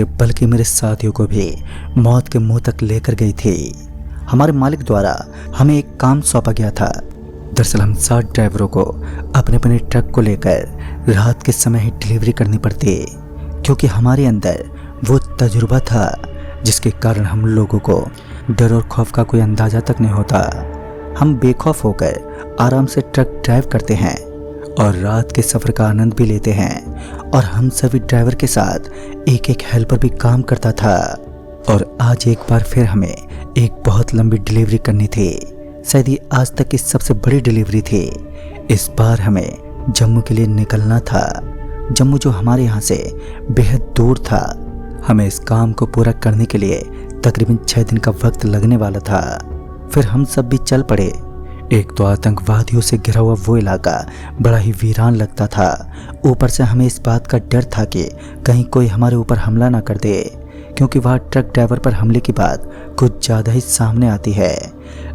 मुझे बल्कि मेरे साथियों को भी मौत के मुंह तक लेकर गई थी। हमारे मालिक द्वारा हमें एक काम सौंपा गया था। दरअसल हम 7 ड्राइवरों को अपने अपने ट्रक को लेकर रात के समय ही डिलीवरी करनी पड़ती, क्योंकि हमारे अंदर वो तजुर्बा था जिसके कारण हम लोगों को डर और खौफ का कोई अंदाजा तक नहीं होता। हम बेखौफ होकर आराम से ट्रक ड्राइव करते हैं और रात के सफ़र का आनंद भी लेते हैं। और हम सभी ड्राइवर के साथ एक एक हेल्पर भी काम करता था। और आज एक बार फिर हमें एक बहुत लंबी डिलीवरी करनी थी। शायद ये आज तक की सबसे बड़ी डिलीवरी थी। इस बार हमें जम्मू के लिए निकलना था। जम्मू जो हमारे यहाँ से बेहद दूर था। हमें इस काम को पूरा करने के लिए तकरीबन 6 दिन का वक्त लगने वाला था। फिर हम सब भी चल पड़े। एक तो आतंकवादियों से घिरा हुआ वो इलाका बड़ा ही वीरान लगता था। ऊपर से हमें इस बात का डर था कि कहीं कोई हमारे ऊपर हमला ना कर दे, क्योंकि वहाँ ट्रक ड्राइवर पर हमले की बात कुछ ज़्यादा ही सामने आती है।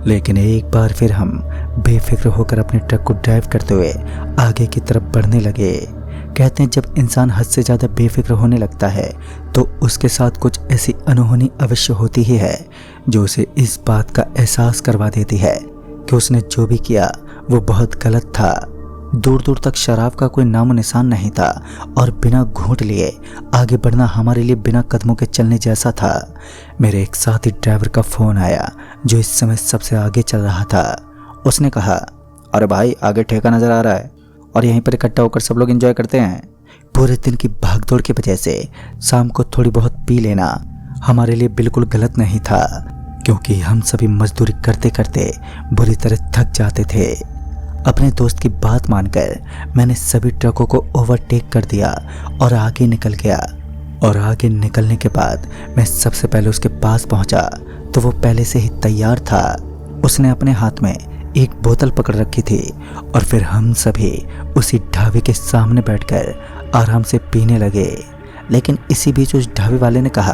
लेकिन एक बार फिर हम बेफिक्र होकर अपने ट्रक को ड्राइव करते हुए आगे की तरफ बढ़ने लगे। कहते हैं जब इंसान हद से ज़्यादा बेफिक्र होने लगता है तो उसके साथ कुछ ऐसी अनहोनी अवश्य होती ही है जो उसे इस बात का एहसास करवा देती है कि उसने जो भी किया वो बहुत गलत था। दूर दूर तक शराब का कोई नामो निशान नहीं था और बिना घूंट लिए आगे बढ़ना हमारे लिए बिना कदमों के चलने जैसा था। मेरे एक साथी ड्राइवर का फ़ोन आया जो इस समय सबसे आगे चल रहा था। उसने कहा, अरे भाई आगे ठेका नज़र आ रहा है और यहीं पर इकट्ठा होकर सब लोग एंजॉय करते हैं। पूरे दिन की भागदौड़ की वजह से शाम को थोड़ी बहुत पी लेना हमारे लिए बिल्कुल गलत नहीं था, क्योंकि हम सभी मजदूरी करते करते बुरी तरह थक जाते थे। अपने दोस्त की बात मानकर मैंने सभी ट्रकों को ओवरटेक कर दिया और आगे निकल गया। और आगे निकलने के बाद मैं सबसे पहले उसके पास पहुंचा तो वो पहले से ही तैयार था। उसने अपने हाथ में एक बोतल पकड़ रखी थी और फिर हम सभी उसी ढाबे के सामने बैठकर आराम से पीने लगे। लेकिन इसी बीच उस ढाबे वाले ने कहा,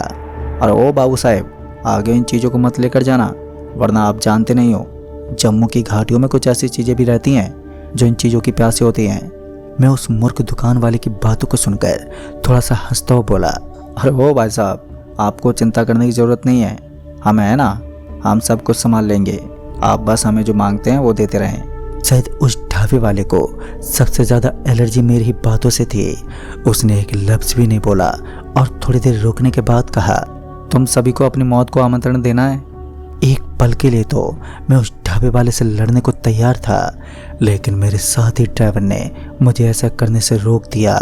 अरे ओ बाबू साहब, आगे इन चीज़ों को मत लेकर जाना, वरना आप जानते नहीं हो जम्मू की घाटियों में कुछ ऐसी चीज़ें भी रहती हैं जो इन चीज़ों की प्यासी होती हैं। मैं उस मूर्ख दुकान वाले की बातों को सुनकर थोड़ा सा हंसता हुआ बोला, अरे ओ भाई साहब, आपको चिंता करने की ज़रूरत नहीं है, हम हैं ना, हम सब कुछ संभाल लेंगे, आप बस हमें जो मांगते हैं वो देते रहें। शायद उस ढाबे वाले को सबसे ज़्यादा एलर्जी मेरी ही बातों से थी। उसने एक लफ्ज़ भी नहीं बोला और थोड़ी देर रुकने के बाद कहा, तुम सभी को अपनी मौत को आमंत्रण देना है। एक पल के लिए तो मैं उस ढाबे वाले से लड़ने को तैयार था, लेकिन मेरे साथी ड्राइवर ने मुझे ऐसा करने से रोक दिया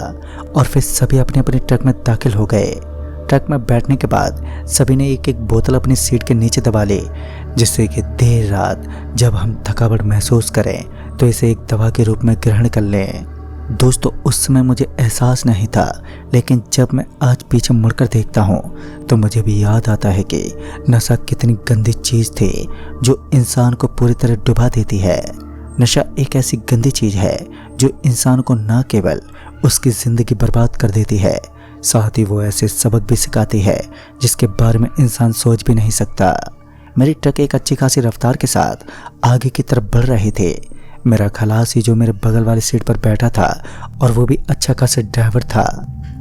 और फिर सभी अपने अपने ट्रक में दाखिल हो गए। ट्रक में बैठने के बाद सभी ने एक एक बोतल अपनी सीट के नीचे दबा ली, जिससे कि देर रात जब हम थकावट महसूस करें तो इसे एक दवा के रूप में ग्रहण कर लें। दोस्तों, उस समय मुझे एहसास नहीं था, लेकिन जब मैं आज पीछे मुड़कर देखता हूँ तो मुझे भी याद आता है कि नशा कितनी गंदी चीज़ थी जो इंसान को पूरी तरह डुबा देती है। नशा एक ऐसी गंदी चीज़ है जो इंसान को न केवल उसकी ज़िंदगी बर्बाद कर देती है, साथ ही वो ऐसे सबक भी सिखाती है जिसके बारे में इंसान सोच भी नहीं सकता। मेरी ट्रक एक अच्छी खासी रफ्तार के साथ आगे की तरफ बढ़ रही थी। मेरा खलासी जो मेरे बगल वाली सीट पर बैठा था और वो भी अच्छा खासा ड्राइवर था।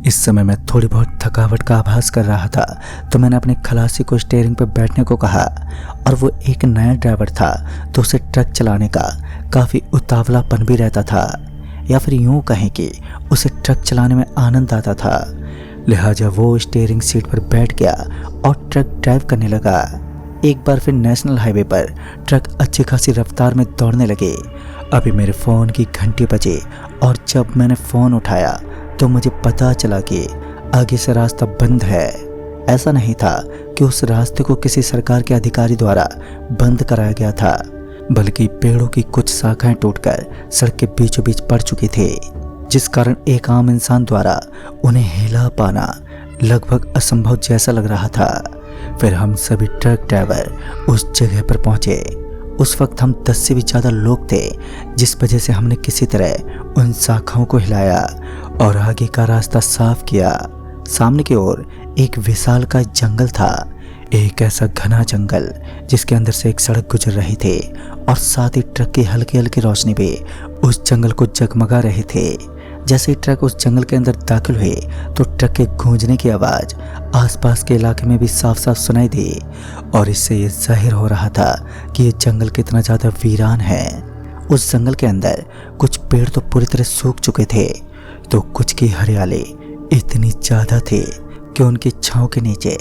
इस समय मैं थोड़ी बहुत थकावट का आभास कर रहा था तो मैंने अपने खलासी को स्टीयरिंग पर बैठने को कहा, और वो एक नया ड्राइवर था तो उसे ट्रक चलाने का काफ़ी उतावलापन भी रहता था, या फिर यूँ कहें कि उसे ट्रक चलाने में आनंद आता था। लिहाजा वो स्टीयरिंग सीट पर बैठ गया और ट्रक ड्राइव करने लगा। एक बार फिर नेशनल हाईवे पर ट्रक अच्छी खासी रफ्तार में दौड़ने लगे। अभी मेरे फ़ोन की घंटी बजी और जब मैंने फ़ोन उठाया तो मुझे पता चला कि आगे से रास्ता बंद है। ऐसा नहीं था कि उस रास्ते को किसी सरकार के अधिकारी द्वारा बंद कराया गया था, बल्कि पेड़ों की कुछ शाखाएं टूटकर सड़क के बीचों बीच पड़ चुकी थी, जिस कारण एक आम इंसान द्वारा उन्हें हिला पाना लगभग असंभव जैसा लग रहा था। फिर हम सभी ट्रक ड्राइवर उस जगह पर पहुंचे। उस वक्त हम 10 से भी ज़्यादा लोग थे, जिस वजह से हमने किसी तरह उन शाखाओं को हिलाया और आगे का रास्ता साफ किया। सामने की ओर एक विशाल का जंगल था, एक ऐसा घना जंगल जिसके अंदर से एक सड़क गुजर रही थी और साथ ही ट्रक की हल्की हल्की रोशनी भी उस जंगल को जगमगा रही थी, जैसे ही ट्रक उस जंगल के अंदर दाखिल हुए तो ट्रक के गूंजने की आवाज़ आसपास के इलाके में भी साफ साफ सुनाई दी और इससे ये जाहिर हो रहा था कि ये जंगल कितना ज़्यादा वीरान है। उस जंगल के अंदर कुछ पेड़ तो पूरी तरह सूख चुके थे तो कुछ की हरियाली इतनी ज़्यादा थी कि उनकी छांव के नीचे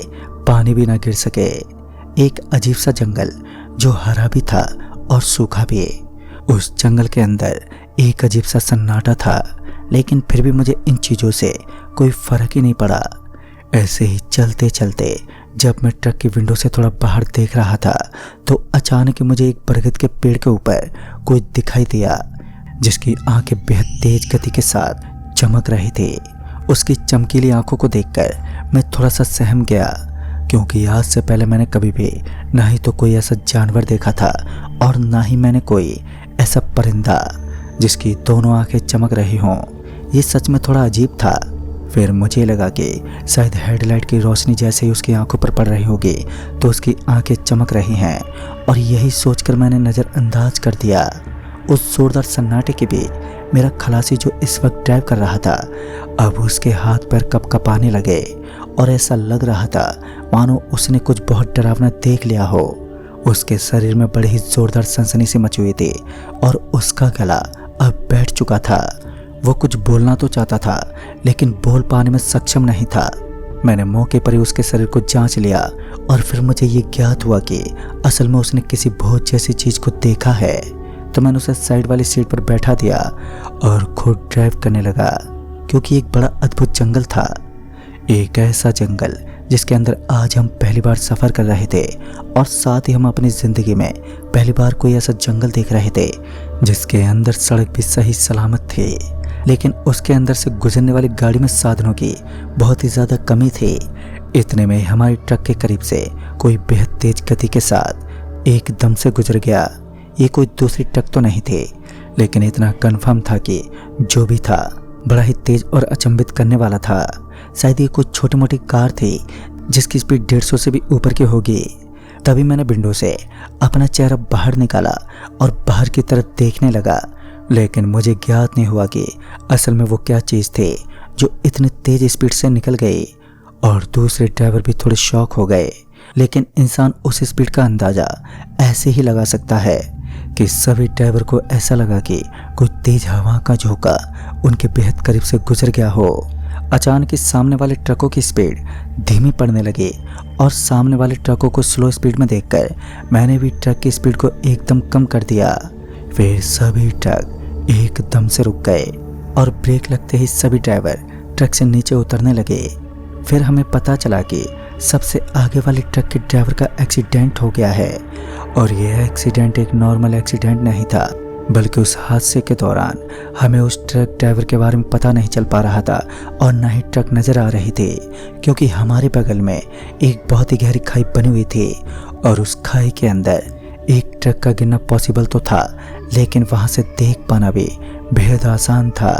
पानी भी ना गिर सके। एक अजीब सा जंगल जो हरा भी था और सूखा भी। उस जंगल के अंदर एक अजीब सा सन्नाटा था, लेकिन फिर भी मुझे इन चीज़ों से कोई फ़र्क ही नहीं पड़ा। ऐसे ही चलते चलते जब मैं ट्रक की विंडो से थोड़ा बाहर देख रहा था तो अचानक मुझे एक बरगद के पेड़ के ऊपर कोई दिखाई दिया जिसकी आंखें बेहद तेज गति के साथ चमक रही थी। उसकी चमकीली आंखों को देखकर मैं थोड़ा सा सहम गया, क्योंकि आज से पहले मैंने कभी भी ना ही तो कोई ऐसा जानवर देखा था और ना ही मैंने कोई ऐसा परिंदा जिसकी दोनों आंखें चमक रही हों। ये सच में थोड़ा अजीब था। फिर मुझे लगा कि शायद हेडलाइट की रोशनी जैसे ही उसकी आंखों पर पड़ रही होगी तो उसकी आंखें चमक रही हैं, और यही सोचकर मैंने नज़रअंदाज कर दिया। उस जोरदार सन्नाटे के बीच मेरा खलासी जो इस वक्त ड्राइव कर रहा था अब उसके हाथ पैर कपकपाने लगे और ऐसा लग रहा था मानो उसने कुछ बहुत डरावना देख लिया हो। उसके शरीर में बड़ी ही जोरदार सनसनी सी मची हुई थी और उसका गला अब बैठ चुका था। वो कुछ बोलना तो चाहता था लेकिन बोल पाने में सक्षम नहीं था। मैंने मौके पर ही उसके शरीर को जांच लिया और फिर मुझे ये ज्ञात हुआ कि असल में उसने किसी भूत जैसी चीज़ को देखा है। तो मैंने उसे साइड वाली सीट पर बैठा दिया और खुद ड्राइव करने लगा, क्योंकि एक बड़ा अद्भुत जंगल था। एक ऐसा जंगल जिसके अंदर आज हम पहली बार सफ़र कर रहे थे और साथ ही हम अपनी ज़िंदगी में पहली बार कोई ऐसा जंगल देख रहे थे जिसके अंदर सड़क भी सही सलामत थी, लेकिन उसके अंदर से गुजरने वाली गाड़ी में साधनों की बहुत ही ज़्यादा कमी थी। इतने में हमारी ट्रक के करीब से कोई बेहद तेज गति के साथ एकदम से गुजर गया। ये कोई दूसरी ट्रक तो नहीं थी, लेकिन इतना कन्फर्म था कि जो भी था बड़ा ही तेज और अचंभित करने वाला था। शायद ये कुछ छोटी मोटी कार थी जिसकी स्पीड 150 से भी ऊपर की होगी। तभी मैंने विंडो से अपना चेहरा बाहर निकाला और बाहर की तरफ देखने लगा, लेकिन मुझे ज्ञात नहीं हुआ कि असल में वो क्या चीज़ थी जो इतनी तेज स्पीड से निकल गई। और दूसरे ड्राइवर भी थोड़े शॉक हो गए, लेकिन इंसान उस स्पीड का अंदाज़ा ऐसे ही लगा सकता है कि सभी ड्राइवर को ऐसा लगा कि कोई तेज हवा का झोंका उनके बेहद करीब से गुजर गया हो। अचानक ही सामने वाले ट्रकों की स्पीड धीमी पड़ने लगी और सामने वाले ट्रकों को स्लो स्पीड में देखकर मैंने भी ट्रक की स्पीड को एकदम कम कर दिया। फिर सभी ट्रक एकदम से रुक गए और ब्रेक लगते ही सभी ड्राइवर ट्रक से नीचे उतरने लगे। फिर हमें पता चला कि सबसे आगे वाले ट्रक के ड्राइवर का एक्सीडेंट हो गया है, और यह एक्सीडेंट एक नॉर्मल एक्सीडेंट नहीं था, बल्कि उस हादसे के दौरान हमें उस ट्रक ड्राइवर के बारे में पता नहीं चल पा रहा था और ना ही ट्रक नज़र आ रही थी, क्योंकि हमारे बगल में एक बहुत ही गहरी खाई बनी हुई थी और उस खाई के अंदर एक ट्रक का गिरना पॉसिबल तो था, लेकिन वहाँ से देख पाना भी बेहद आसान था।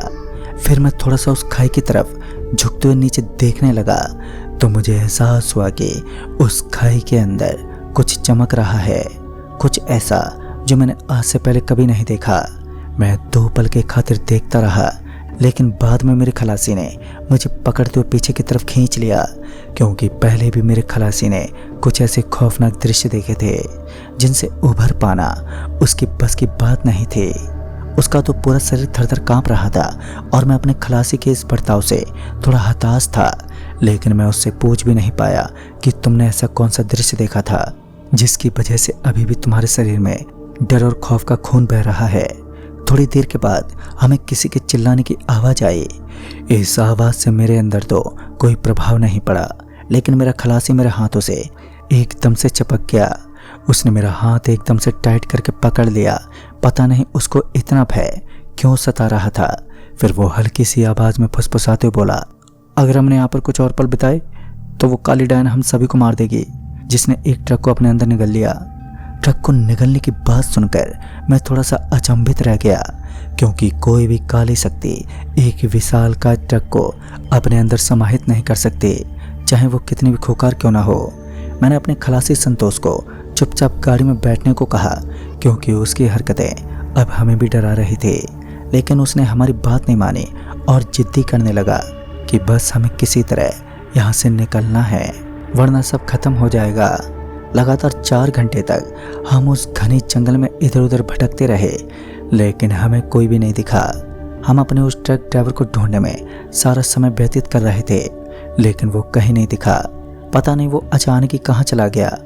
फिर मैं थोड़ा सा उस खाई की तरफ झुकते हुए नीचे देखने लगा तो मुझे एहसास हुआ कि उस खाई के अंदर कुछ चमक रहा है, कुछ ऐसा जो मैंने आज से पहले कभी नहीं देखा। मैं 2 पल के खातिर देखता रहा, लेकिन बाद में मेरे खलासी ने मुझे पकड़ते हुए पीछे की तरफ खींच लिया, क्योंकि पहले भी मेरे खलासी ने कुछ ऐसे खौफनाक दृश्य देखे थे जिनसे उभर पाना उसकी बस की बात नहीं थी। उसका तो पूरा शरीर थर-थर कांप रहा था और मैं अपने खलासी के इस बर्ताव से थोड़ा हताश था, लेकिन मैं उससे पूछ भी नहीं पाया कि तुमने ऐसा कौन सा दृश्य देखा था जिसकी वजह से अभी भी तुम्हारे शरीर में डर और खौफ का खून बह रहा है। थोड़ी देर के बाद हमें किसी के चिल्लाने की आवाज़ आई। इस आवाज़ से मेरे अंदर तो कोई प्रभाव नहीं पड़ा, लेकिन मेरा खलासी मेरे हाथों से एकदम से चिपक गया। उसने मेरा हाथ एकदम से टाइट करके पकड़ लिया। पता नहीं उसको इतना भय क्यों सता रहा था। फिर वो हल्की सी आवाज़ में फुसफुसाते बोला, अगर हमने यहाँ पर कुछ और पल बिताए तो वो काली डायन हम सभी को मार देगी, जिसने एक ट्रक को अपने अंदर निगल लिया। ट्रक को निगलने की बात सुनकर मैं थोड़ा सा अचंभित रह गया, क्योंकि कोई भी काली शक्ति एक विशालकाय ट्रक को अपने अंदर समाहित नहीं कर सकती, चाहे वो कितनी भी खूंखार क्यों ना हो। मैंने अपने खलासी संतोष को चुपचाप गाड़ी में बैठने को कहा, क्योंकि उसकी हरकतें अब हमें भी डरा रही थी। लेकिन उसने हमारी बात नहीं मानी और जिद्दी करने लगा कि बस हमें किसी तरह यहाँ से निकलना है, वरना सब खत्म हो जाएगा। लगातार 4 घंटे तक हम उस घने जंगल में इधर उधर भटकते रहे, लेकिन हमें कोई भी नहीं दिखा। हम अपने उस ट्रक ड्राइवर को ढूंढने में सारा समय व्यतीत कर रहे थे, लेकिन वो कहीं नहीं दिखा। पता नहीं वो अचानक ही कहाँ चला गया।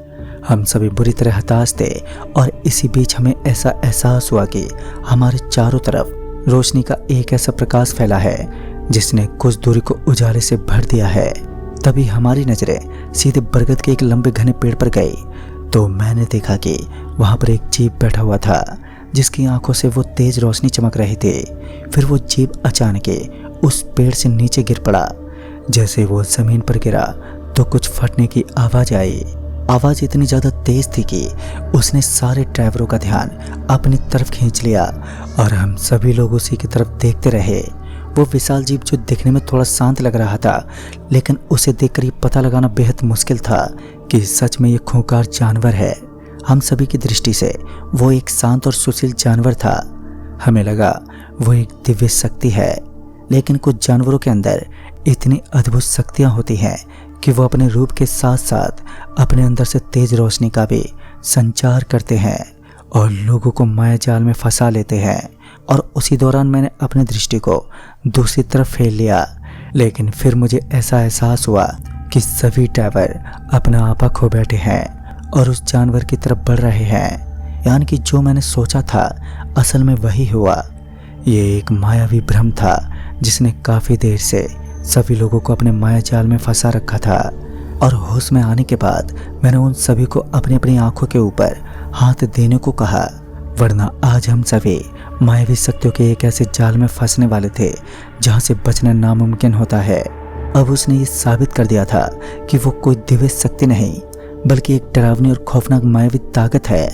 हम सभी बुरी तरह हताश थे और इसी बीच हमें ऐसा एहसास हुआ कि हमारे चारों तरफ रोशनी का एक ऐसा प्रकाश फैला है जिसने कुछ दूरी को उजाले से भर दिया है। तभी हमारी नजरें सीधे बरगद के एक लंबे घने पेड़ पर गई तो मैंने देखा कि वहां पर एक जीव बैठा हुआ था जिसकी आंखों से वो तेज रोशनी चमक रही थी। फिर वो जीव अचानक उस पेड़ से नीचे गिर पड़ा। जैसे वो जमीन पर गिरा तो कुछ फटने की आवाज आई। आवाज इतनी ज्यादा तेज थी कि उसने सारे ड्राइवरों का ध्यान अपनी तरफ खींच लिया और हम सभी लोग उसी की तरफ देखते रहे। वो विशाल जीव जो दिखने में थोड़ा शांत लग रहा था, लेकिन उसे देखकर ये पता लगाना बेहद मुश्किल था कि सच में ये खूंखार जानवर है। हम सभी की दृष्टि से वो एक शांत और सुशील जानवर था। हमें लगा वो एक दिव्य शक्ति है, लेकिन कुछ जानवरों के अंदर इतनी अद्भुत शक्तियां होती हैं कि वो अपने रूप के साथ साथ अपने अंदर से तेज रोशनी का भी संचार करते हैं और लोगों को माया जाल में फंसा लेते हैं। और उसी दौरान मैंने अपनी दृष्टि को दूसरी तरफ फेर लिया, लेकिन फिर मुझे ऐसा एहसास हुआ कि सभी ड्राइवर अपना आपा खो बैठे हैं और उस जानवर की तरफ बढ़ रहे हैं। यानी कि जो मैंने सोचा था असल में वही हुआ। ये एक मायावी भ्रम था जिसने काफ़ी देर से सभी लोगों को अपने माया जाल में फंसा रखा था। और होश में आने के बाद मैंने उन सभी को अपनी अपनी आंखों के ऊपर हाथ देने को कहा, वरना आज हम सभी मायावी शक्तियों के एक ऐसे जाल में फंसने वाले थे जहां से बचना नामुमकिन होता है। अब उसने ये साबित कर दिया था कि वो कोई दिव्य शक्ति नहीं बल्कि एक डरावनी और खौफनाक मायावी ताकत है